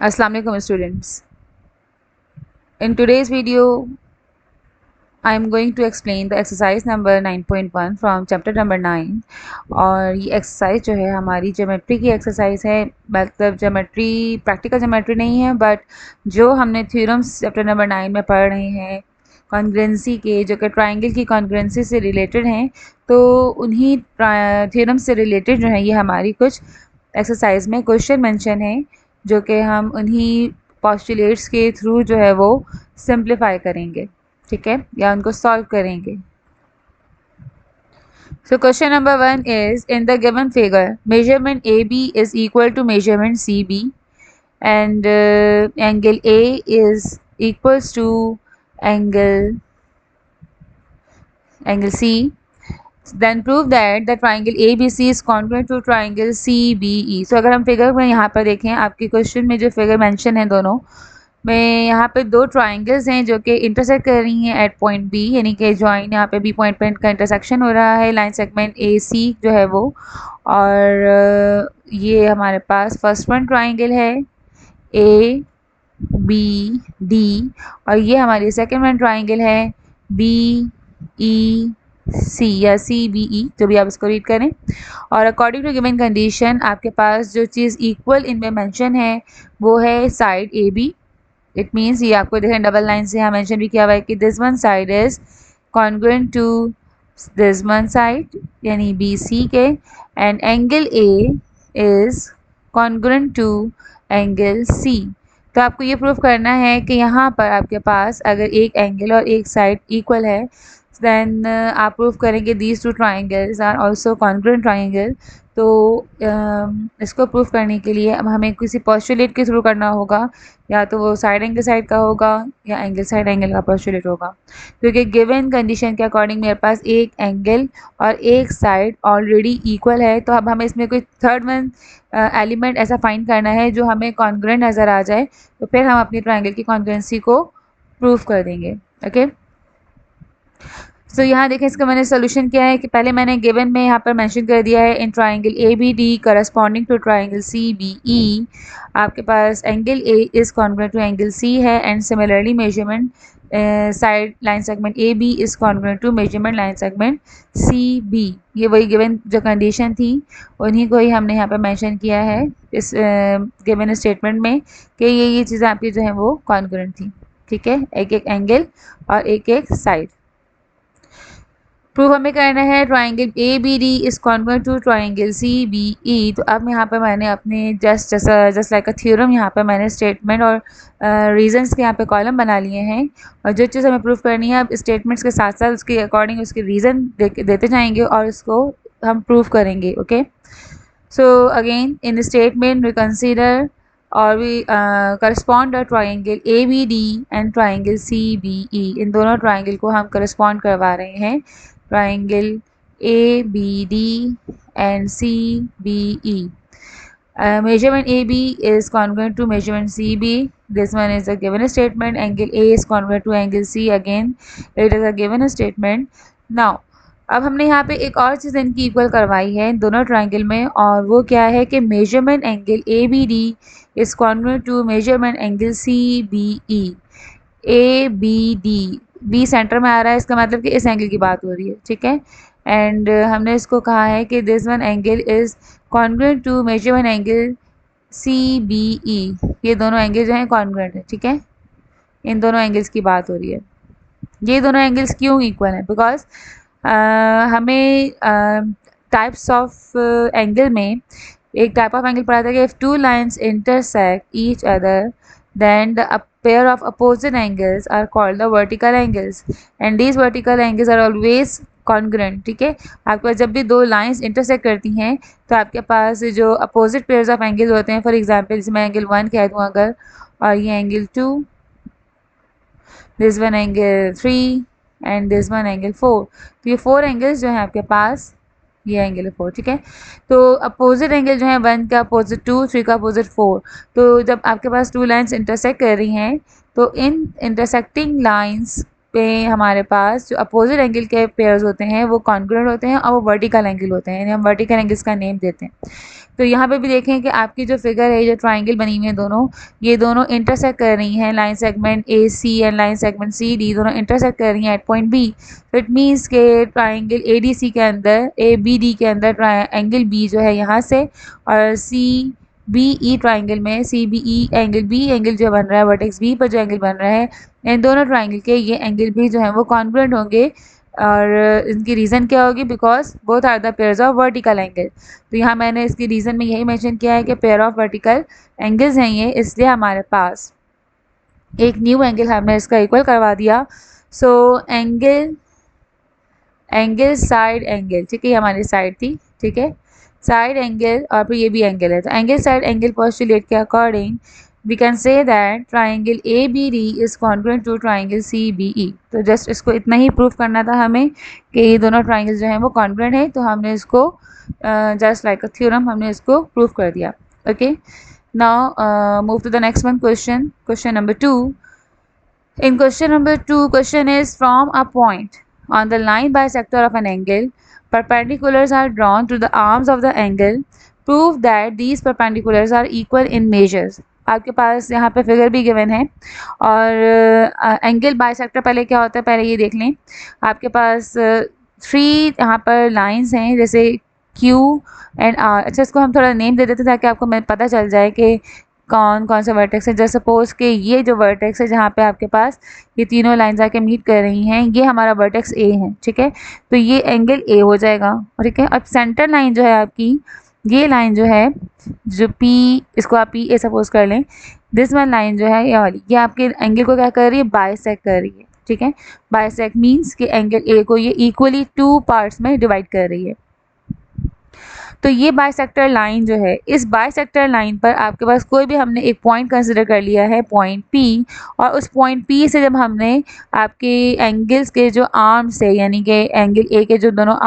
Assalamu alaikum students. In today's video, I am going to explain the exercise number 9.1 from chapter number 9 और ये exercise जो है हमारी geometry की exercise है। मतलब ज्योमेट्री प्रैक्टिकल ज्योमेट्री नहीं है, बट जो हमने थ्योरम्स चैप्टर नंबर 9 में पढ़ रहे हैं कॉन्ग्रुएंसी के, जो कि ट्राइंगल की कॉन्ग्रुएंसी से रिलेटेड हैं, तो उन्हीं थ्योरम से रिलेटेड जो है ये हमारी कुछ एक्सरसाइज में क्वेश्चन मेंशन है, जो कि हम उन्हीं पोस्टुलेट्स के थ्रू जो है वो सिंप्लीफाई करेंगे, ठीक है, या उनको सॉल्व करेंगे। So question number 1 is, in the given figure measurement AB is equal to measurement CB and angle A is equals to angle C, then prove that the triangle ABC is congruent to triangle CBE। So अगर हम figure में यहाँ पर देखें, आपके question में जो figure mention है दोनों में, यहाँ पे दो ट्राइंगल्स हैं जो कि इंटरसेक्ट कर रही हैं एट पॉइंट बी, यानी कि जॉइन यहाँ पे बी पॉइंट का इंटरसेक्शन हो रहा है लाइन सेगमेंट ए सी जो है वो। और ये हमारे पास फर्स्ट वन ट्राइंगल है ए बी डी, और ये हमारी सेकेंड वन ट्राइंगल है बी ई सी या सी बी ई, जो भी आप इसको रीड करें। और अकॉर्डिंग टू गिवन कंडीशन आपके पास जो चीज़ इक्वल इनमें मेंशन है वो है side A B. It means ये आपको देखें डबल लाइन से यहाँ मेंशन भी किया हुआ है कि this one side is congruent to this one side यानी बी सी के, and angle A is congruent to angle C. तो आपको ये प्रूफ करना है कि यहाँ पर आपके पास अगर एक एंगल और एक साइड इक्वल है, देन आप प्रूफ करेंगे these two triangles are also congruent triangle. तो इसको प्रूफ करने के लिए अब हमें किसी पोस्टुलेट के थ्रू करना होगा, या तो वो साइड एंगल साइड का होगा या एंगल साइड एंगल का पोस्टुलेट होगा, क्योंकि गिवन कंडीशन के अकॉर्डिंग मेरे पास एक एंगल और एक साइड ऑलरेडी इक्वल है। तो अब हमें इसमें कोई थर्ड वन एलिमेंट ऐसा फाइंड करना है जो हमें कॉन्ग्रुएंट नज़र आ जाए, तो फिर हम अपनी ट्राइंगल की कॉन्ग्रुएंसी को प्रूफ कर देंगे। ओके, सो यहाँ देखें, इसका मैंने सोल्यूशन किया है कि पहले मैंने गिवन में यहाँ पर मेंशन कर दिया है in triangle A B D corresponding to triangle C B E आपके पास angle A is congruent to angle C है, and similarly measurement side line segment A B is congruent to measurement line segment C B. ये वही given जो condition थी उन्हीं को ही हमने यहाँ पर मेंशन किया है इस गिवन स्टेटमेंट में कि ये चीज़ें आपकी जो है वो कॉन्ग्रुएंट थी, ठीक है, एक एक एंगल और एक एक साइड। प्रूफ हमें करना है triangle A B D is congruent to triangle C B E. तो अब यहाँ पर मैंने अपने जस्ट लाइक अ थ्योरम यहाँ पर मैंने स्टेटमेंट और रीजंस के यहाँ पे कॉलम बना लिए हैं, और जो चीज़ हमें प्रूफ करनी है अब स्टेटमेंट्स के साथ साथ उसके अकॉर्डिंग उसके रीज़न देते जाएंगे और उसको हम प्रूफ करेंगे। Okay, so again in statement we consider और we correspond triangle A B D and triangle C B E. इन दोनों ट्राइंगल को हम करस्पॉन्ड करवा रहे हैं triangle ABD and CBE. Measurement AB is congruent to measurement CB. This one is a given statement. Angle A is congruent to angle C. Again, it is a given statement. Now, अब हमने यहाँ पे एक और चीज़ इनकी equal करवाई है इन दोनों ट्राइंगल में, और वो क्या है कि measurement angle ABD is congruent to measurement angle CBE। ABD B centre में आ रहा है, इसका मतलब कि इस एंगल की बात हो रही है, ठीक है, एंड हमने इसको कहा है कि this one angle is congruent to measurement angle C B E. ये दोनों एंगल जो हैं कॉन्ग्रुएंट है, ठीक है, इन दोनों एंगल्स की बात हो रही है। ये दोनों एंगल्स क्यों इक्वल हैं? बिकॉज हमें टाइप्स ऑफ एंगल में एक टाइप ऑफ एंगल पढ़ा था कि if two lines intersect each other then the pair of opposite angles are called the vertical angles and these vertical angles are always congruent। ठीक है, आपके पास जब भी दो लाइंस इंटरसेक्ट करती हैं तो आपके पास जो अपोजिट पेयर्स ऑफ एंगल्स होते हैं, फॉर एग्जांपल जैसे मैं एंगल 1 कह दूँ अगर, और ये angle 2, this one angle 3 and this one angle 4, तो ये 4 एंगल्स जो हैं आपके पास, ये एंगल है 4, ठीक है। तो अपोजिट एंगल जो है 1 का अपोजिट 2, 3 का अपोजिट 4। तो जब आपके पास टू लाइंस इंटरसेक्ट कर रही हैं तो इन इंटरसेक्टिंग लाइंस पे हमारे पास जो अपोजिट एंगल के पेयर्स होते हैं वो कॉन्ग्रुएंट होते हैं और वो वर्टिकल एंगल होते हैं, यानी हम वर्टिकल एंगल्स का नेम देते हैं। तो यहाँ पे भी देखें कि आपकी जो फिगर है, जो ट्राइंगल बनी हुई है दोनों, ये दोनों इंटरसेक्ट कर रही हैं। Line segment A C and line segment C D दोनों इंटरसेक्ट कर रही हैं एट पॉइंट बी। तो इट मीन्स के ट्राइंगल ए डी सी के अंदर, ए बी डी के अंदर एंगल बी जो है यहाँ से, और सी बी ई ट्राइंगल में C B E angle B angle जो बन रहा है वर्टेक्स बी पर जो एंगल बन रहा है, इन दोनों ट्राइंगल के ये एंगल भी जो है वो कॉन्ग्रुएंट होंगे। और इनकी रीज़न क्या होगी? Because both are the pairs of vertical angle. तो यहाँ मैंने इसकी रीज़न में यही मेंशन किया है कि पेयर ऑफ वर्टिकल एंगल्स हैं ये, इसलिए हमारे पास एक न्यू एंगल हमने इसका इक्वल करवा दिया। सो एंगल साइड एंगल, ठीक है, ये हमारी साइड थी, ठीक है, साइड एंगल, और फिर ये भी एंगल है। तो एंगल साइड एंगल पोस्टुलेट के according we can say that triangle A B D is congruent to triangle C B E. तो जस्ट इसको इतना ही प्रूफ करना था हमें कि ये दोनों ट्राइंगल जो हैं वो कॉन्ग्रुएंट है, तो हमने इसको जस्ट लाइक अ थ्योरम हमने इसको प्रूफ कर दिया। Okay, now move to the next one, question number 2. In question number 2, question is from a point on the line bisector of an angle, perpendiculars are drawn to the arms of the angle. Prove that these perpendiculars are equal in measures. आपके पास यहाँ पे figure भी given है, और angle bisector पहले क्या होता है पहले ये देख लें। आपके पास 3 यहाँ पर लाइंस हैं, जैसे Q एंड R। अच्छा, इसको हम थोड़ा नेम दे देते हैं ताकि आपको पता चल जाए कि कौन कौन से वर्टेक्स है। जैसे सपोज कि ये जो वर्टेक्स है जहाँ पे आपके पास ये तीनों लाइंस आके मीट कर रही हैं, ये हमारा वर्टेक्स ए है, ठीक है, तो ये एंगल ए हो जाएगा, ठीक है। अब सेंटर लाइन जो है आपकी, ये लाइन जो है जो पी, इसको आप पी ए सपोज कर लें, दिस वन लाइन जो है ये वाली, ये आपके एंगल को क्या कर रही है? बाइसेक्ट कर रही है, ठीक है। बाइसेक्ट मीन्स कि एंगल ए को ये इक्वली 2 पार्ट्स में डिवाइड कर रही है। तो ये बाइसेक्टर लाइन जो है, इस बाइसेक्टर लाइन पर आपके पास कोई भी हमने एक पॉइंट कंसिडर कर लिया है, पॉइंट पी, और उस पॉइंट पी से जब हमने आपके एंगल्स के जो आर्म्स है, यानी कि एंगल ए के जो दोनों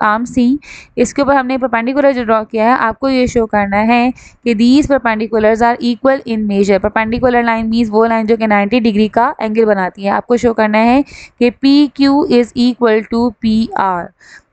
आर्म सी, इसके ऊपर हमने परपेंडिकुलर जो ड्रॉ किया है, आपको ये शो करना है कि these perpendiculars are equal in measure. Perpendicular line means वो लाइन जो कि 90 डिग्री का एंगल बनाती है। आपको शो करना है कि P Q is equal to P R.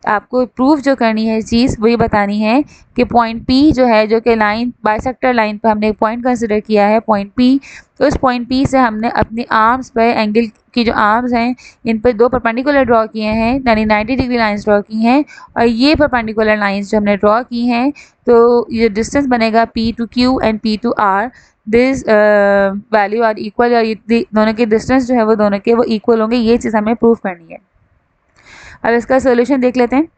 आपको प्रूफ जो करनी है चीज़ वही बतानी है कि पॉइंट पी जो है, जो कि लाइन बाइसेक्टर लाइन पर हमने एक पॉइंट कंसिडर किया है, पॉइंट पी, तो उस पॉइंट पी से हमने अपने आर्म्स पर, एंगल की जो आर्म्स हैं, इन पर 2 परपेंडिकुलर ड्रॉ किए हैं, यानी 90 डिग्री लाइंस ड्रॉ की हैं, और ये परपेंडिकुलर लाइंस जो हमने ड्रॉ की हैं, तो ये डिस्टेंस बनेगा P to Q and P to R, this value are equal, और ये दोनों के डिस्टेंस जो है वो दोनों के वो इक्वल होंगे। ये चीज़ हमें प्रूफ करनी है। अब इसका सॉल्यूशन देख लेते हैं।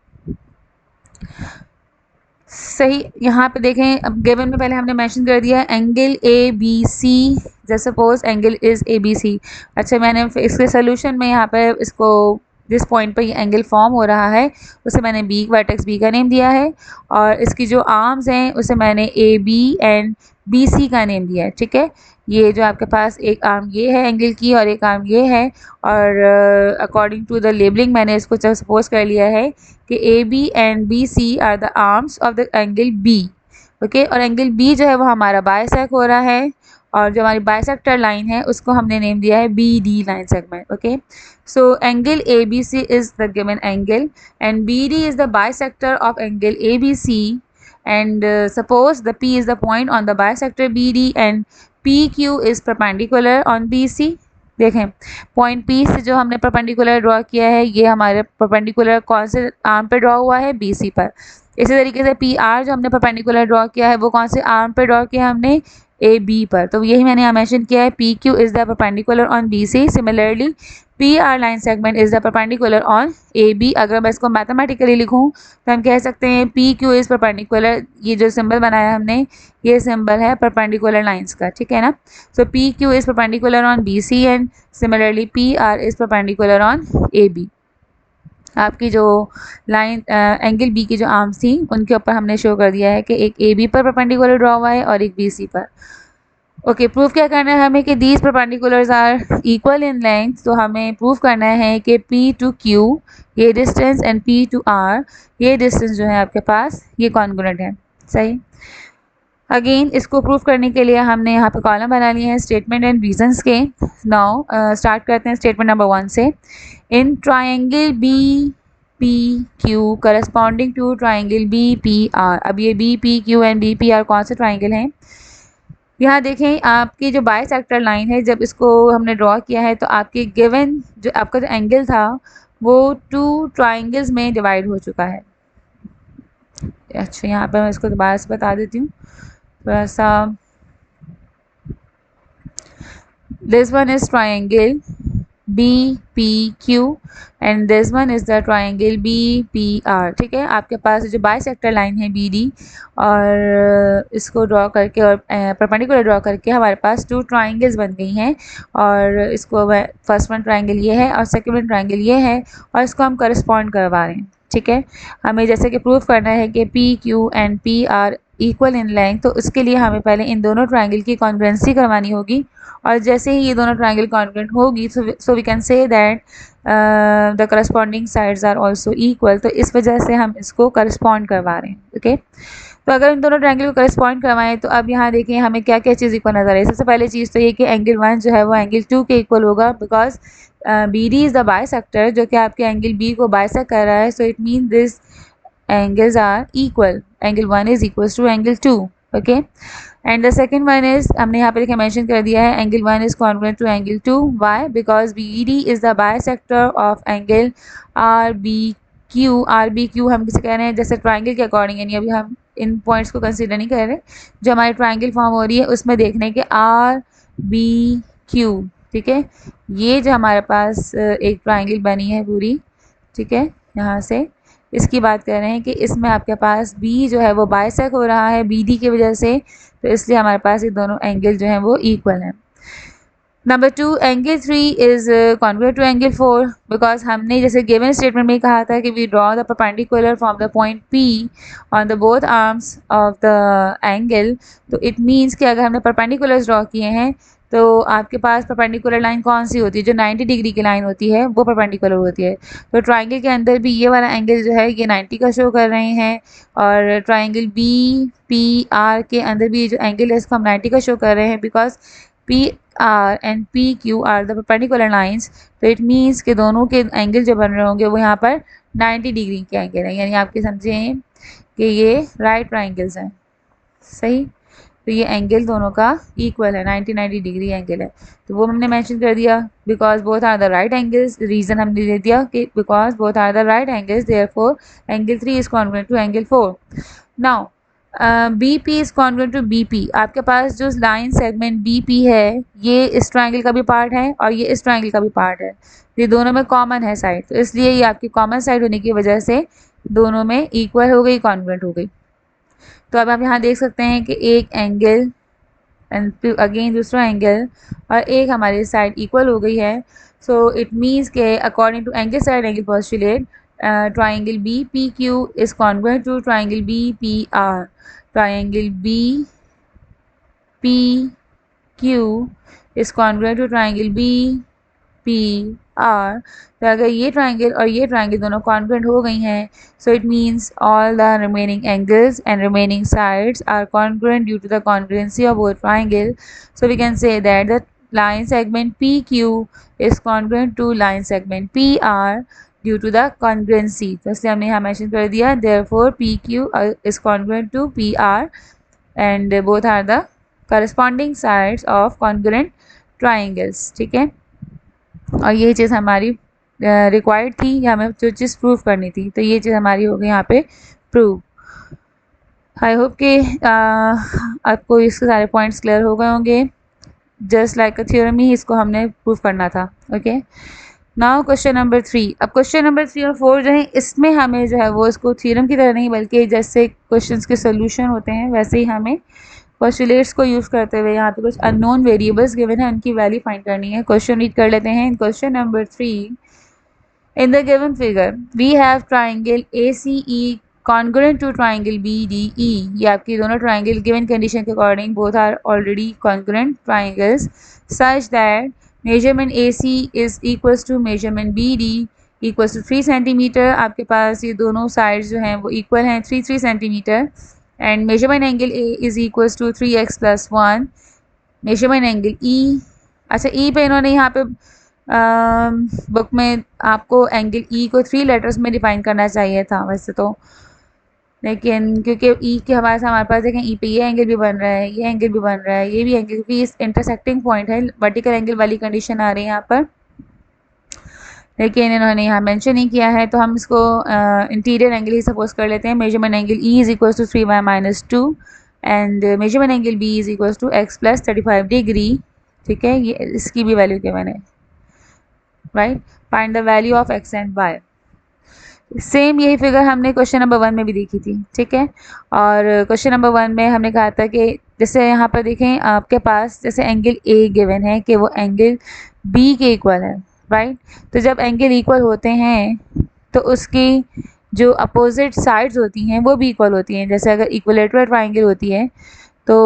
सही, यहाँ पे देखें, अब गिवन में पहले हमने मेंशन कर दिया एंगल ए बी सी, जैसे suppose angle is A B C. अच्छा, मैंने इसके सोल्यूशन में यहाँ पे इसको जिस पॉइंट पर ये एंगल फॉर्म हो रहा है उसे मैंने बी, वर्टेक्स बी का नेम दिया है, और इसकी जो आर्म्स हैं उसे मैंने A B and B C का नेम दिया है, ठीक है। ये जो आपके पास एक आर्म ये है एंगल की और एक आर्म ये है, और अकॉर्डिंग टू द लेबलिंग मैंने इसको सपोज कर लिया है कि A B and B C are the arms of the angle B, okay. और एंगल बी जो है वो हमारा बाइसेक्ट हो रहा है, और जो हमारी बाइसेक्टर लाइन है उसको हमने नेम दिया है B D line segment, okay. So angle A B C is the given angle and B D is the bisector of angle A B C, and suppose the P is the point on the bisector BD and PQ is perpendicular on BC। देखें, point P से जो हमने perpendicular draw किया है, ये हमारे perpendicular कौन से आर्म पे ड्रॉ हुआ है? BC पर। इसी तरीके से PR जो हमने परपेंडिकुलर ड्रॉ किया है वो कौन से आर्म पे ड्रॉ किया है? हमने AB पर। तो यही मैंने यहाँ मेंशन किया है, PQ is the perpendicular on BC। Similarly PR line segment is the perpendicular on AB। अगर मैं इसको मैथमेटिकली लिखूँ तो हम कह सकते हैं PQ इज परपेंडिकुलर, ये जो सिंबल बनाया हमने ये सिंबल है परपेंडिकुलर लाइंस का, ठीक है ना। सो PQ is perpendicular on BC and similarly PR is perpendicular on AB। आपकी जो लाइन एंगल बी की जो आर्म्स थी उनके ऊपर हमने शो कर दिया है कि एक AB पर परपेंडिकुलर ड्रॉ हुआ है और एक BC पर। ओके, प्रूफ क्या करना है हमें कि these perpendiculars are equal in length. तो हमें प्रूफ करना है कि P टू Q ये distance and P to R ये डिस्टेंस जो है आपके पास ये कॉन्ग्रुएंट है, सही। अगेन इसको प्रूव करने के लिए हमने यहाँ पे कॉलम बना लिए हैं स्टेटमेंट एंड रीजंस के। नाउ स्टार्ट करते हैं स्टेटमेंट नंबर 1 से। In triangle B P Q corresponding to triangle B P R. अब ये B P Q and B P R कौन से ट्राइंगल हैं? यहाँ देखें आपकी जो बाई सेक्टर लाइन है, जब इसको हमने ड्रॉ किया है तो आपके गिवन जो आपका जो एंगल था वो 2 ट्राइंगल्स में डिवाइड हो चुका है। अच्छा, यहाँ पर मैं इसको दोबारा से बता देती हूँ थोड़ा सा। This one is triangle BPQ and this one is the triangle BPR। ठीक है, आपके पास जो बाई सेक्टर लाइन है BD और इसको ड्रॉ करके और परपेंडिकुलर ड्रॉ करके हमारे पास 2 ट्राइंगल्स बन गई हैं। और इसको फर्स्ट वन ट्राइंगल ये है और सेकंड वन ट्राइंगल ये है और इसको हम करस्पॉन्ड करवा रहे हैं। ठीक है, हमें जैसे कि प्रूव करना है कि PQ and PR equal in length, तो उसके लिए हमें पहले इन दोनों ट्राइंगल की कॉन्ग्रुएंसी करवानी होगी। और जैसे ही ये दोनों ट्राइंगल कॉन्ग्रुएंट होगी so we can say that the corresponding sides are also equal. तो इस वजह से हम इसको करस्पॉन्ड करवा रहे हैं। ओके, तो अगर इन दोनों ट्राइंगल को करस्पॉन्ड करवाएं तो अब यहाँ देखिए हमें क्या क्या चीज़ इक्वल नजर आई। सबसे पहले चीज़ तो ये कि एंगल 1 जो है वो एंगल 2 के इक्वल होगा, because BD is the bisector जो कि आपके एंगल B को बाइसेक्ट कर रहा है। So it mean this angles are equal. Angle 1 is equals to angle 2. Okay, and the second one is हमने यहाँ पे मेंशन कर दिया है angle 1 is congruent to angle 2. Why? Because BED is the bisector of angle RBQ. RBQ हम किसे कह रहे हैं? जैसे ट्राइंगल के अकॉर्डिंग, यानी अभी हम इन पॉइंट्स को कंसीडर नहीं कर रहे, जो हमारी ट्राइंगल फॉर्म हो रही है उसमें देखने के RBQ। ठीक है, ये जो हमारे पास एक ट्राइंगल बनी है पूरी, ठीक है, यहाँ से इसकी बात कर रहे हैं कि इसमें आपके पास B जो है वो बाइसेक्ट हो रहा है BD की वजह से, तो इसलिए हमारे पास ये दोनों एंगल जो हैं वो इक्वल हैं। Number 2, angle 3 is congruent to angle 4, because हमने जैसे गिवन स्टेटमेंट में कहा था कि we draw the perpendicular from the point P on the both arms of the angle. तो इट मीन्स कि अगर हमने परपेंडिकुलर्स ड्रॉ किए हैं तो आपके पास परपेंडिकुलर लाइन कौन सी होती है? जो 90 डिग्री की लाइन होती है वो परपेंडिकुलर होती है। तो ट्राइंगल के अंदर भी ये वाला एंगल जो है ये 90 का शो कर रहे हैं, और ट्राइंगल BPR के अंदर भी जो एंगल है इसको हम 90 का शो कर रहे हैं, because PR and PQ are the perpendicular lines. तो इट मीन्स कि दोनों के एंगल जो बन रहे होंगे वो यहाँ पर 90 डिग्री के एंगल हैं, यानी आपके समझें कि ये राइट ट्राइंगल्स हैं। सही, तो ये एंगल दोनों का इक्वल है, 90 डिग्री एंगल है। तो वो हमने मेंशन कर दिया, because both are the right angles. Reason हमने दे दिया कि because both are the right angles, therefore angle 3 is congruent to angle 4। Now BP is congruent to BP। आपके पास जो लाइन सेगमेंट BP है ये इस ट्राइंगल का भी पार्ट है और ये इस ट्राइंगल का भी पार्ट है, ये दोनों में कॉमन है साइड, तो इसलिए ये आपकी कॉमन साइड होने की वजह से दोनों में इक्वल हो गई, कॉन्ग्रुएंट हो गई। तो अब आप यहाँ देख सकते हैं कि एक एंगल एंड अगेन दूसरा एंगल और एक हमारी साइड इक्वल हो गई है। सो इट मीन्स के according to angle side angle postulate triangle BPQ is congruent to triangle BPR। Triangle BPQ is congruent to triangle BPR। तो अगर ये ट्राइंगल और ये ट्राइंगल दोनों कॉन्ग्रुएंट हो गई हैं, so it means all the remaining angles and remaining sides are congruent due to the congruency of both triangle. So we can say that the line segment PQ is congruent to line segment PR due to the congruency. तो इसलिए हमने यहाँ mention कर दिया, therefore PQ is congruent to PR and both are the corresponding sides of congruent triangles. ठीक है, और ये चीज़ हमारी रिक्वायर्ड थी, या हमें जो चीज़ प्रूव करनी थी, तो ये चीज़ हमारी हो गई यहाँ पे प्रूव। आई होप कि आपको इसके सारे पॉइंट्स क्लियर हो गए होंगे। जस्ट लाइक अ थ्योरम ही इसको हमने प्रूव करना था। Okay, now question number 3। अब क्वेश्चन नंबर 3 और 4 जो है इसमें हमें जो है वो इसको थ्योरम की तरह नहीं, बल्कि जैसे क्वेश्चंस के सोल्यूशन होते हैं वैसे ही हमें पोस्टुलेट्स को यूज़ करते हुए यहाँ पे कुछ अननोन वेरिएबल्स गिवन है, उनकी वैल्यू फाइंड करनी है। क्वेश्चन रीड कर लेते हैं। Question number 3, in the given figure we have triangle ACE congruent to triangle BDE। ये आपकी दोनों triangle given condition के according both are already congruent triangles such that measurement AC is equals to measurement BD equals to 3 centimetre. आपके पास ये दोनों sides जो हैं वो इक्वल हैं 3 centimetre, and measurement angle A is equals to 3x plus 1। Measurement angle E, अच्छा E पे इन्होंने यहाँ पे बुक में आपको एंगल ई को 3 लेटर्स में डिफाइन करना चाहिए था वैसे तो, लेकिन क्योंकि ई के हमारे पास देखें ई पे ये एंगल भी बन रहा है, ये एंगल भी बन रहा है, ये भी एंगल, क्योंकि इस इंटरसेक्टिंग पॉइंट है, वर्टिकल एंगल वाली कंडीशन आ रही है यहाँ पर, लेकिन इन्होंने यहाँ मेंशन नहीं किया है, तो हम इसको इंटीरियर एंगल ही सपोज कर लेते हैं। Measurement angle E is equal to 3y minus 2 and measurement angle B is equal to x plus 35 degree. ठीक है, ये इसकी भी वैल्यू गिवन है, right. Find the value of x and y। Same यही फिगर हमने क्वेश्चन नंबर 1 में भी देखी थी। ठीक है, और क्वेश्चन नंबर 1 में हमने कहा था कि जैसे यहाँ पर देखें आपके पास जैसे एंगल ए गिवन है कि वो एंगल बी के इक्वल है, राइट। तो जब एंगल इक्वल होते हैं तो उसकी जो अपोजिट साइड्स होती हैं वो भी इक्वल होती हैं। जैसे अगर इक्विलेटरल ट्राइंगल होती है तो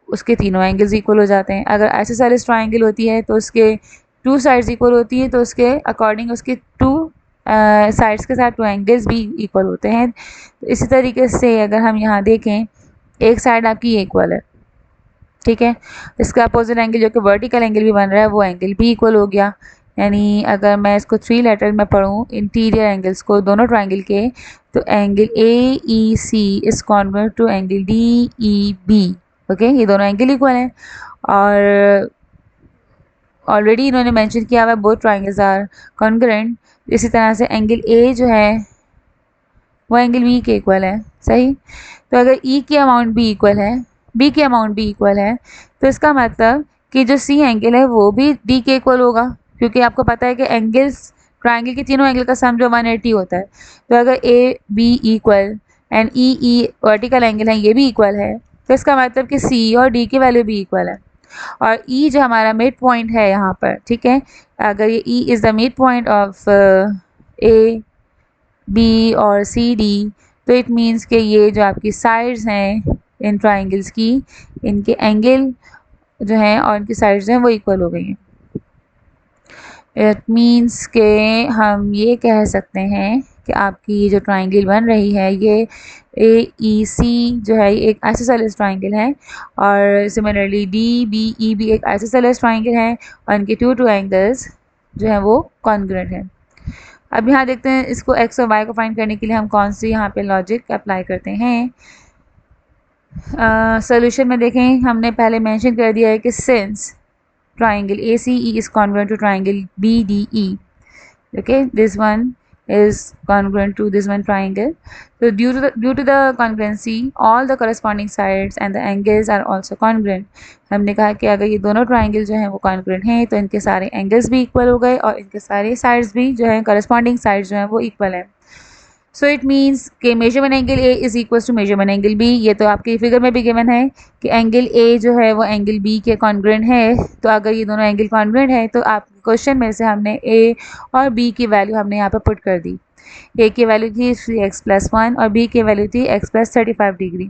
उसके तीनों एंगल्स इक्वल हो जाते हैं। अगर आइसोसेलेस ट्राइंगल होती है तो उसके 2 साइड्स इक्वल होती है, तो उसके अकॉर्डिंग उसके 2 साइड्स के साथ 2 एंगल्स भी इक्वल होते हैं। तो इसी तरीके से अगर हम यहाँ देखें, एक साइड आपकी इक्वल है, ठीक है, इसका अपोजिट एंगल जो कि वर्टिकल एंगल भी बन रहा है वो एंगल भी इक्वल हो गया। यानी अगर मैं इसको 3 लेटर में पढ़ूँ इंटीरियर एंगल्स को दोनों ट्राइंगल के, तो angle A E C is congruent to angle D E B. Okay, ये दोनों एंगल इक्वल हैं और ऑलरेडी इन्होंने मेंशन किया हुआ है बोथ ट्राइंगल्स आर कॉन्ग्रुएंट। इसी तरह से एंगल ए जो है वो एंगल बी के इक्वल है, सही। तो अगर ई की अमाउंट भी इक्वल है, बी की अमाउंट भी इक्वल है, तो इसका मतलब कि जो सी एंगल है वो भी डी के इक्वल होगा, क्योंकि आपको पता है कि एंगल्स ट्राइंगल के तीनों एंगल का सम जो 180 होता है। तो अगर A B equal and E vertical angle है ये भी इक्वल है, तो इसका मतलब कि सी और डी की वैल्यू भी इक्वल है। और ई जो हमारा मिड पॉइंट है यहाँ पर, ठीक है, अगर ये E is the mid point of A B और सी डी, तो इट मीन्स कि ये जो आपकी साइड्स हैं इन ट्राइंगल्स की, इनके एंगल जो हैं और इनकी साइड्स जो हैं वो इक्वल हो गई हैं। इट मीन्स के हम ये कह सकते हैं कि आपकी जो ट्राइंगल बन रही है ये ए ई सी जो है एक आइसोसेलेस ट्राइंगल है, और सिमिलरली डी बी ई भी एक आइसोसेलेस ट्राइंगल है, और इनके टू एंगल्स जो हैं वो कॉन्ग्रुएंट हैं। अब यहाँ देखते हैं इसको x और y को फाइंड करने के लिए हम कौन सी यहाँ पे लॉजिक अप्लाई करते हैं। सॉल्यूशन में देखें, हमने पहले मेंशन कर दिया है कि since triangle ACE is congruent to triangle BDE, okay, this one is congruent to this one triangle. So due to the congruency, all the corresponding sides and the angles are also congruent. हमने कहा कि अगर ये दोनों triangle जो हैं वो congruent हैं तो इनके सारे एंगल्स भी इक्वल हो गए और इनके सारे साइड्स भी जो हैं corresponding साइड्स जो हैं वो इक्वल हैं। सो इट मीन्स कि measurement angle A is equal to measurement angle B. ये तो आपके फिगर में भी गिवन है कि एंगल ए जो है वो एंगल बी के कॉन्ग्रुएंट है। तो अगर ये दोनों एंगल कॉन्ग्रुएंट है तो आप क्वेश्चन में से हमने ए और बी की वैल्यू हमने यहाँ पे पुट कर दी। ए की वैल्यू थी 3x प्लस 1 और बी की वैल्यू थी x प्लस 35 डिग्री।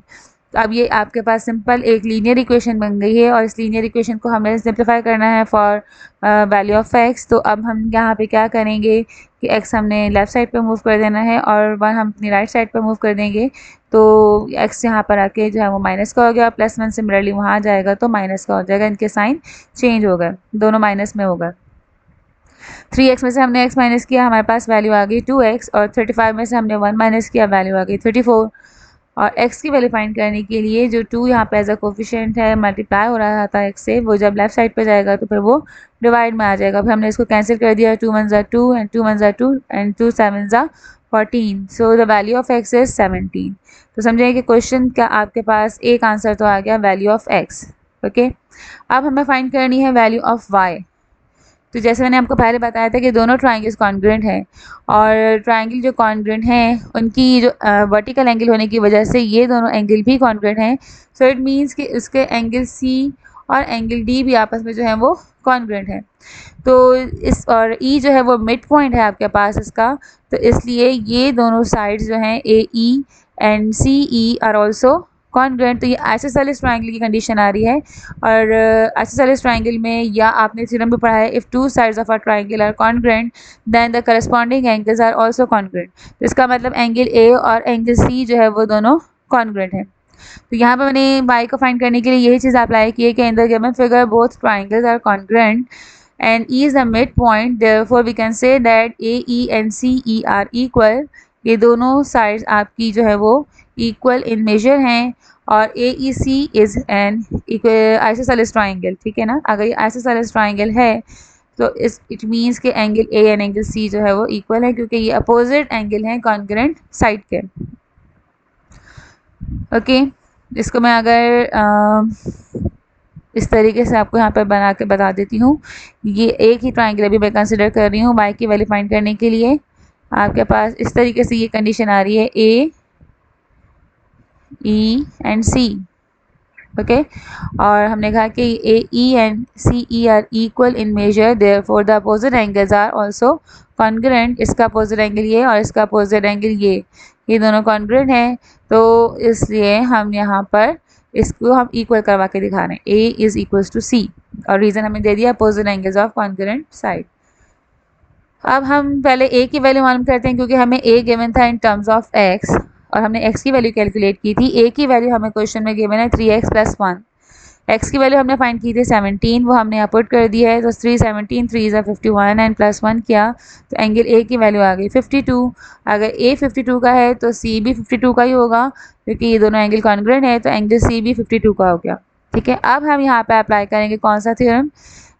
तो अब ये आपके पास सिंपल एक लीनियर इक्वेशन बन गई है, और इस लीनियर इक्वेशन को हमें सिंप्लीफाई करना है फॉर वैल्यू ऑफ x। तो अब हम यहाँ पे क्या करेंगे कि x हमने लेफ़्ट साइड पे मूव कर देना है और 1 हम अपनी राइट साइड पे मूव कर देंगे। तो x यहाँ पर आके जो है वो माइनस का हो गया, प्लस 1 सिमिलरली वहाँ आ जाएगा तो माइनस का हो जाएगा। इनके साइन चेंज हो गए, दोनों माइनस में होगा। 3x में से हमने x माइनस किया, हमारे पास वैल्यू आ गई 2x, और 35 में से हमने 1 माइनस किया, वैल्यू आ गई 34। और x की वैल्यू फाइंड करने के लिए जो 2 यहाँ पे एज अ कोफिशिएंट है मल्टीप्लाई हो रहा था x से, वो जब लेफ्ट साइड पे जाएगा तो फिर वो डिवाइड में आ जाएगा। फिर हमने इसको कैंसिल कर दिया, 2 1 ज़ा 2 एंड 2 1 ज़ा 2 एंड 2 7 ज़ा 14। So the value of x is 17। तो समझिए कि क्वेश्चन का आपके पास एक आंसर तो आ गया वैल्यू ऑफ x। ओके, अब हमें फाइंड करनी है वैल्यू ऑफ y। तो जैसे मैंने आपको पहले बताया था कि दोनों ट्राइंगल्स कॉन्ग्रुएंट हैं, और ट्राइंगल जो कॉन्ग्रुएंट हैं उनकी जो वर्टिकल एंगल होने की वजह से ये दोनों एंगल भी कॉन्ग्रुएंट हैं। सो इट मीन्स कि इसके एंगल C और एंगल D भी आपस में जो है वो कॉन्ग्रुएंट हैं। तो इस और E जो है वो मिड पॉइंट है आपके पास इसका, तो इसलिए ये दोनों साइड्स जो हैं AE and CE are also congruent. तो ये आइसोसेलेस ट्राइंगल की कंडीशन आ रही है, और आइसोसेलेस ट्राइंगल में या आपने थ्योरम भी पढ़ा है, if 2 sides of a triangle are congruent then the corresponding angles are also congruent. तो इसका मतलब एंगल A और एंगल C जो है वो दोनों कॉन्ग्रुएंट हैं। तो यहाँ पे मैंने y को फाइंड करने के लिए यही चीज़ अप्लाई की है कि in the given figure both triangles are congruent and E is the midpoint, therefore we can say that AE and CE are equal. ये दोनों साइड्स आपकी जो है वो इक्वल इन मेजर हैं और AEC is an isosceles triangle, ठीक है ना। अगर ये आइसोसेलेस ट्राइंगल है तो इट मीन्स कि angle A and angle C जो है वो इक्वल है, क्योंकि ये अपोजिट एंगल हैं कॉन्ग्रुएंट साइड के। ओके, इसको मैं अगर इस तरीके से आपको यहाँ पर बना के बता देती हूँ। ये एक ही ट्राइंगल अभी मैं कंसिडर कर रही हूँ y की वैल्यू फाइंड करने के लिए। आपके पास इस तरीके से ये कंडीशन आ रही है A, E and C, okay. और हमने कहा कि AE and CE are equal in measure, therefore the opposite angles are also congruent. इसका अपोजिट एंगल ये और इसका अपोजिट एंगल ये दोनों कॉन्ग्रुएंट हैं, तो इसलिए हम यहाँ पर इसको हम इक्वल करवा के दिखा रहे हैं। A is equal to C और रीजन हमें दे दिया opposite angles of congruent side. अब हम पहले A की वैल्यू मालूम करते हैं, क्योंकि हमें A गिवन था इन टर्म्स ऑफ x और हमने x की वैल्यू कैलकुलेट की थी। A की वैल्यू हमें क्वेश्चन में गिवन है 3x + 1। x की वैल्यू हमने फाइंड की थी 17, वो हमने यहाँ पुट कर दी है। तो 317 3 is 51 एंड +1 किया तो एंगल A की वैल्यू आ गई 52। अगर A 52 का है तो C भी 52 का ही होगा, क्योंकि ये दोनों एंगल कॉन्ग्रुएंट है, तो एंगल C भी 52 का हो गया, ठीक है। अब हम यहाँ पे अप्लाई करेंगे कौन सा theorem,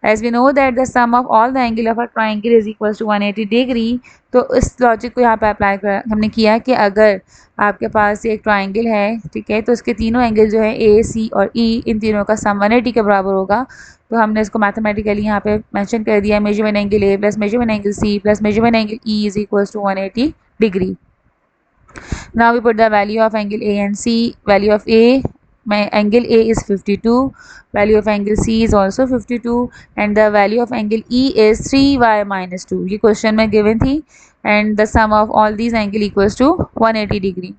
as we know that the sum of all the angle of a triangle is equal to 180 degree. तो इस लॉजिक को यहाँ पे अप्लाई कर हमने किया कि अगर आपके पास एक ट्राइंगल है, ठीक है, तो इसके तीनों एंगल जो है A, C और E, इन तीनों का सम 180 के बराबर होगा। तो हमने इसको मैथमेटिकली यहाँ पे मेंशन कर दिया, measurement angle A plus measurement angle C plus measurement angle E is equal to 180 degree. Now we put the value of angle A and C. Value of A, my angle A is 52, value of angle C is also 52 and the value of angle E is 3y minus 2. ये question में given थी and the sum of all these angle equals to 180 degree.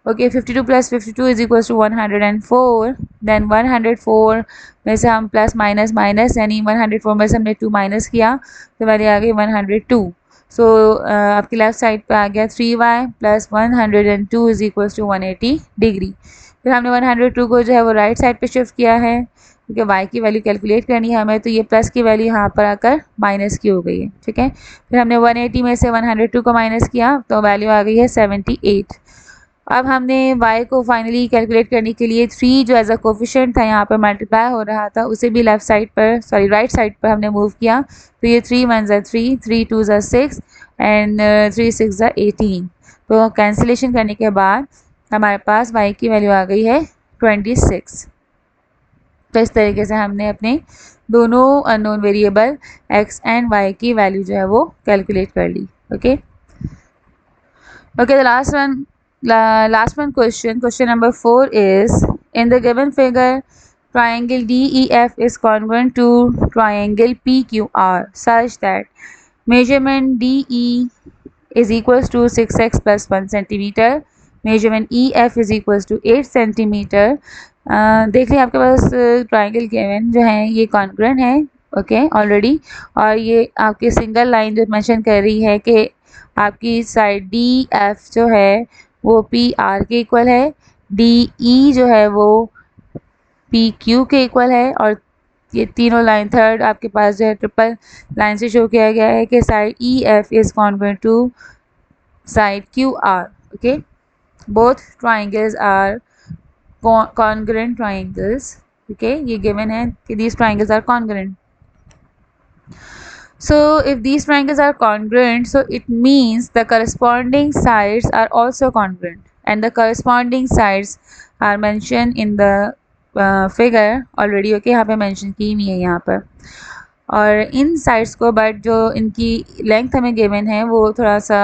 Okay, 52 plus 52 is equals to 104. Then 104 में से हम plus minus minus यानी 104 में से हमने 2 माइनस किया तो वैल्यू आ गई 102। सो आपकी लेफ्ट साइड पे आ गया 3y plus 102 is equals to 180 degree. फिर हमने 102 को जो है वो राइट साइड पे शिफ्ट किया है, क्योंकि y की वैल्यू कैलकुलेट करनी है हमें, तो ये प्लस की वैल्यू यहाँ पर आकर माइनस की हो गई है, ठीक है। फिर हमने 180 में से 102 को माइनस किया तो वैल्यू आ गई है 78। अब हमने y को फाइनली कैलकुलेट करने के लिए 3 जो एज अ कोफिशिएंट था यहाँ पर मल्टीप्लाई हो रहा था, उसे भी लेफ्ट साइड पर राइट साइड पर हमने मूव किया। तो ये 3 1 ज़ा 3, 3 2 ज़ा 6 एंड 3 6 ज़ा 18। तो कैंसिलेशन करने के बाद हमारे पास y की वैल्यू आ गई है 26। तो इस तरीके से हमने अपने दोनों unknown variable x and y की वैल्यू जो है वो कैलकुलेट कर ली। Okay the last one question number 4 is, in the given figure triangle DEF is congruent to triangle PQR such that measurement DE is equals to 6x plus 1 centimeter, measurement EF is equals to 8 centimeter। देख लिया आपके पास triangle given जो है ये congruent है, okay already. और ये आपकी सिंगल लाइन जो मेंशन कर रही है कि आपकी साइड DF जो है वो PR के इक्वल है, DE जो है वो PQ के इक्वल है, और ये तीनों लाइन थर्ड आपके पास जो है ट्रिपल लाइन से शो किया गया है कि side EF is congruent to side QR। Okay, both triangles are congruent triangles। okay, ये given है कि these triangles are congruent। so if these triangles are congruent, so it means the corresponding sides are also congruent and the corresponding sides are mentioned in the figure already। okay, यहाँ पे mention की हुई है यहाँ पर, और इन sides को but जो इनकी लेंथ हमें given है वो थोड़ा सा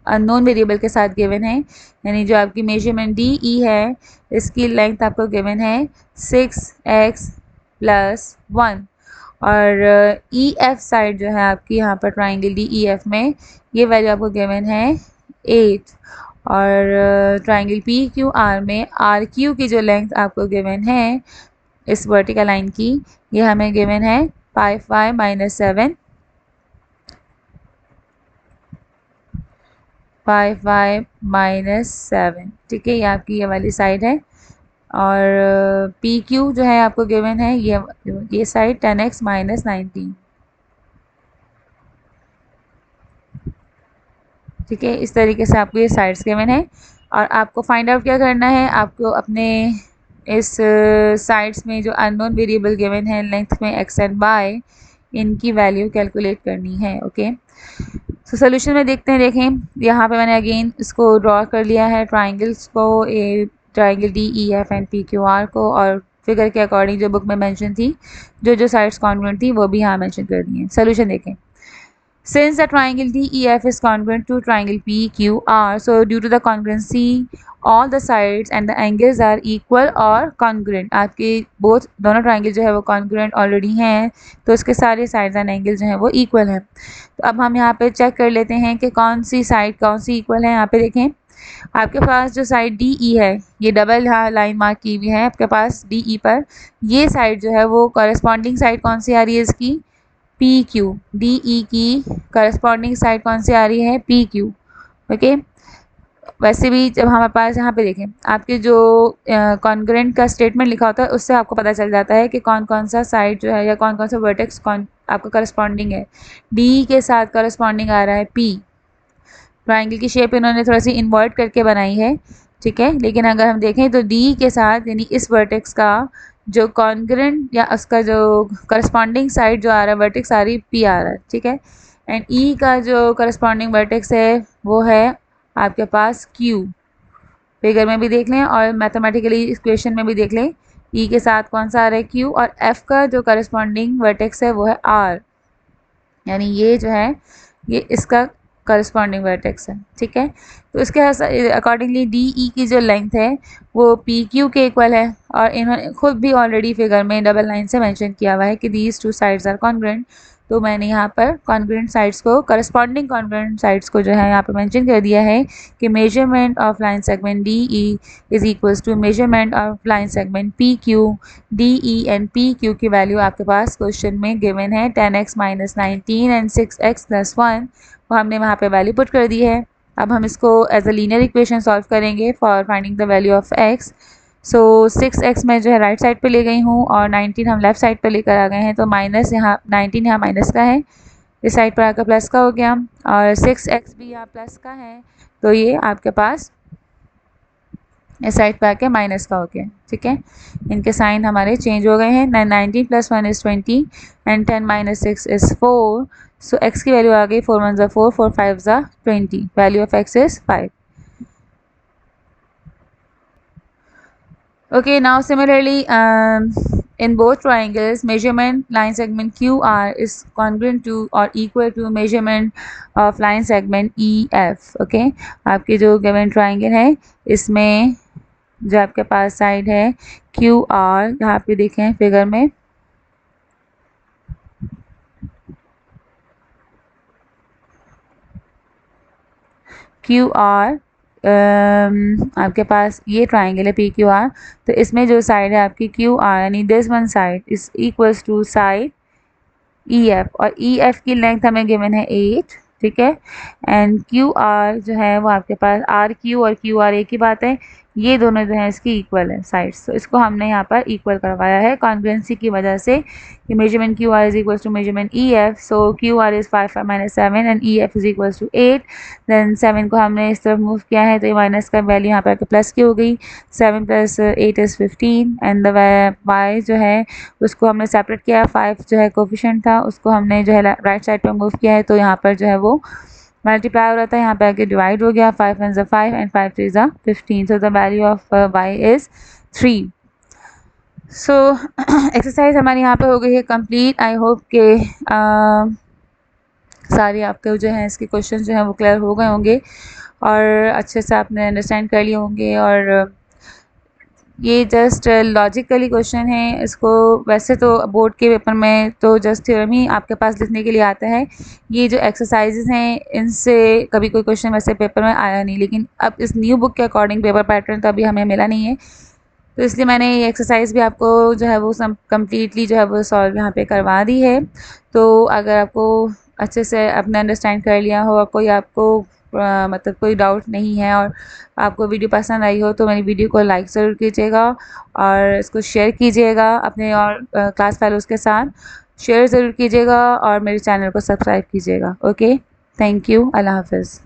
अननोन वेरिएबल के साथ गिवन है, यानी जो आपकी मेजरमेंट DE है इसकी लेंथ आपको गिवन है 6x प्लस 1, और EF साइड जो है आपकी यहाँ पर ट्राइंगल DEF में ये वैल्यू आपको गिवन है 8, और ट्राइंगल PQR में RQ की जो लेंथ आपको गिवन है इस वर्टिकल लाइन की ये हमें गिवन है 5y माइनस 7, 5y माइनस 7, ठीक है, ये आपकी ये वाली साइड है। और पी क्यू जो है आपको गिवन है ये साइड 10x माइनस 19। ठीक है, इस तरीके से आपको ये साइड्स गिवन है और आपको फाइंड आउट क्या करना है, आपको अपने इस साइड्स में जो अननोन वेरिएबल गिवन है लेंथ में x एंड y, इनकी वैल्यू कैलकुलेट करनी है। ओके, सो सोल्यूशन में देखते हैं। देखें यहाँ पे मैंने अगेन इसको ड्रॉ कर लिया है ट्राइंगल्स को, ए triangle D E F and P Q R को, और फिगर के अकॉर्डिंग जो बुक में मेंशन थी, जो साइड्स कॉन्ग्रुएंट थी वो भी यहाँ मेंशन कर दी है। सोल्यूशन देखें। Since the triangle DEF is congruent to triangle PQR, so due to the congruency, all the sides and the angles are equal or congruent. आपके बोथ दोनों ट्राइंगल जो है वो congruent ऑलरेडी हैं, तो उसके सारे साइड्स एंड एंगल जो हैं वो इक्वल हैं। तो अब हम यहाँ पे चेक कर लेते हैं कि कौन सी साइड कौन सी इक्वल है। यहाँ पे देखें, आपके पास जो साइड DE है, ये डबल यहाँ लाइन मार्क की हुई है आपके पास DE पर, ये साइड जो है वो कॉरेस्पॉन्डिंग साइड कौन सी आ रही है इसकी, पी क्यू। डी ई की करस्पॉन्डिंग साइड कौन सी आ रही है, पी क्यू। ओके, वैसे भी जब हमारे पास यहाँ पे देखें आपके जो कॉन्ग्रुएंट का स्टेटमेंट लिखा होता है उससे आपको पता चल जाता है कि कौन कौन सा साइड जो है या कौन कौन सा वर्टेक्स आपका करस्पॉन्डिंग है। डी के साथ करस्पॉन्डिंग आ रहा है पी। ट्राइंगल की शेप इन्होंने थोड़ा सी इन्वर्ट करके बनाई है, ठीक है, लेकिन अगर हम देखें तो डी के साथ यानी इस वर्टेक्स का जो कॉन्ग्रुएंट या उसका जो करस्पॉन्डिंग साइड जो आ रहा है वर्टेक्स आ रही पी आ रहा है, ठीक है, एंड ई का जो करस्पॉन्डिंग वर्टेक्स है वो है आपके पास क्यू। फिगर में भी देख लें और मैथमेटिकली इक्वेशन में भी देख लें, ई के साथ कौन सा आ रहा है क्यू, और एफ का जो करस्पॉन्डिंग वर्टेक्स है वो है आर, यानी ये जो है ये इसका करस्पॉन्डिंग वर्टेक्स है। ठीक है, तो इसके अकॉर्डिंगली डी ई की जो लेंथ है वो पी क्यू के इक्वल है, और इन्होंने खुद भी ऑलरेडी फिगर में डबल लाइन से मेंशन किया हुआ है कि these two sides are congruent. तो मैंने यहाँ पर कॉन्ग्रुएंट साइड्स को, करस्पॉन्डिंग कॉन्ग्रुएंट साइड्स को जो है यहाँ पे मेंशन कर दिया है कि measurement of line segment D E is equals to measurement of line segment P Q. D E and P Q की वैल्यू आपके पास क्वेश्चन में गिवन है 10x minus 19 and 6x plus 1, वो हमने वहाँ पे वैल्यू पुट कर दी है। अब हम इसको as a linear equation solve करेंगे for finding the value of x। So 6x मैं जो है राइट साइड पे ले गई हूँ और 19 हम लेफ्ट साइड पे लेकर आ गए हैं, तो माइनस यहाँ 19 यहाँ माइनस का है, इस साइड पर आकर प्लस का हो गया, और 6x भी यहाँ प्लस का है, तो ये आपके पास इस साइड पर आके माइनस का हो गया। ठीक है, इनके साइन हमारे चेंज हो गए हैं। 19 plus 1 is 20 and 10 minus 6 is 4। So x की वैल्यू आ गई 4 1 ज़ा 4, 4 5 ज़ा 20, value of x is 5। Okay, now similarly, in both triangles, measurement line segment QR is congruent to or equal to measurement of line segment EF. Okay, आपके जो given triangle है इसमें जो आपके पास साइड है QR, यहाँ पे देखें फिगर में, QR आपके पास ये ट्राइंगल है पी क्यू आर, तो इसमें जो साइड है आपकी क्यू आर यानी this one side is equals to side E F, और ई एफ की लेंथ हमें गिवन है 8। ठीक है, एंड क्यू आर जो है वो आपके पास आर क्यू और क्यू आर एक ही बात है, ये दोनों जो है इसकी इक्वल है साइड्स, तो इसको हमने यहाँ पर इक्वल करवाया है कॉन्ग्रुएंसी की वजह से कि measurement Q R is equal to measurement E F. So Q R is 5 minus 7 and E F is equal to 8। Then 7 को हमने इस तरफ मूव किया है तो ये माइनस का वैल्यू यहाँ पर प्लस की हो गई, 7 plus 8 is 15 and the y जो है उसको हमने सेपरेट किया, 5 जो है कोफिशिएंट था उसको हमने जो है राइट साइड पर मूव किया है, तो यहाँ पर जो है वो मल्टीप्लाई हो रहा था, यहाँ पे आके डिवाइड हो गया, 5 1 ज़ा 5 एंड 5 3 ज़ा 15। So the value of y is 3। So exercise हमारी यहाँ पे हो गई है कंप्लीट। आई होप के सारे आपके जो है इसके क्वेश्चन जो हैं वो क्लियर हो गए होंगे और अच्छे से आपने अंडरस्टैंड कर लिए होंगे, और ये जस्ट लॉजिकली क्वेश्चन है, इसको वैसे तो बोर्ड के पेपर में तो जस्ट थ्योरम ही आपके पास लिखने के लिए आता है। ये जो एक्सरसाइजेज हैं इनसे कभी कोई क्वेश्चन वैसे पेपर में आया नहीं, लेकिन अब इस न्यू बुक के अकॉर्डिंग पेपर पैटर्न तो अभी हमें मिला नहीं है, तो इसलिए मैंने ये एक्सरसाइज भी आपको जो है वो सब कम्प्लीटली जो है वो सॉल्व यहाँ पे करवा दी है। तो अगर आपको अच्छे से आपने अंडरस्टैंड कर लिया हो और कोई आपको मतलब कोई डाउट नहीं है और आपको वीडियो पसंद आई हो तो मेरी वीडियो को लाइक ज़रूर कीजिएगा और इसको शेयर कीजिएगा अपने और क्लास फेलोज़ के साथ। शेयर ज़रूर कीजिएगा और मेरे चैनल को सब्सक्राइब कीजिएगा। ओके, थैंक यू, अल्लाह हाफ़िज़।